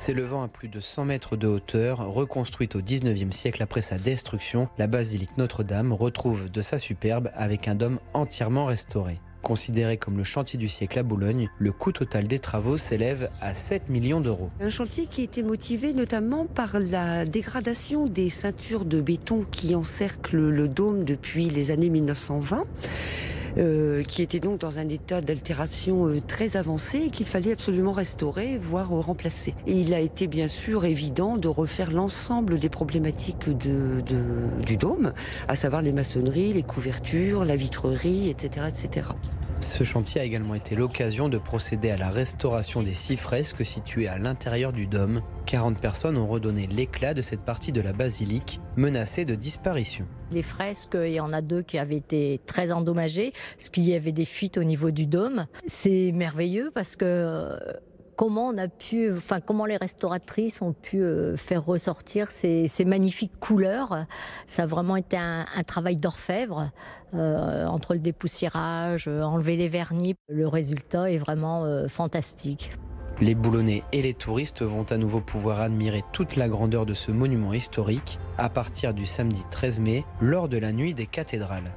S'élevant à plus de 100 mètres de hauteur, reconstruite au 19e siècle après sa destruction, la basilique Notre-Dame retrouve de sa superbe avec un dôme entièrement restauré. Considéré comme le chantier du siècle à Boulogne, le coût total des travaux s'élève à 7 millions d'euros. Un chantier qui était motivé notamment par la dégradation des ceintures de béton qui encerclent le dôme depuis les années 1920. Qui était donc dans un état d'altération très avancé et qu'il fallait absolument restaurer, voire remplacer. Et il a été bien sûr évident de refaire l'ensemble des problématiques du dôme, à savoir les maçonneries, les couvertures, la vitrerie, etc., etc. Ce chantier a également été l'occasion de procéder à la restauration des 6 fresques situées à l'intérieur du dôme. 40 personnes ont redonné l'éclat de cette partie de la basilique menacée de disparition. Les fresques, il y en a 2 qui avaient été très endommagées, parce qu'il y avait des fuites au niveau du dôme. C'est merveilleux parce que comment les restauratrices ont pu faire ressortir ces magnifiques couleurs. Ça a vraiment été un travail d'orfèvre, entre le dépoussiérage, enlever les vernis. Le résultat est vraiment fantastique. Les Boulonnais et les touristes vont à nouveau pouvoir admirer toute la grandeur de ce monument historique à partir du samedi 13 mai lors de la nuit des cathédrales.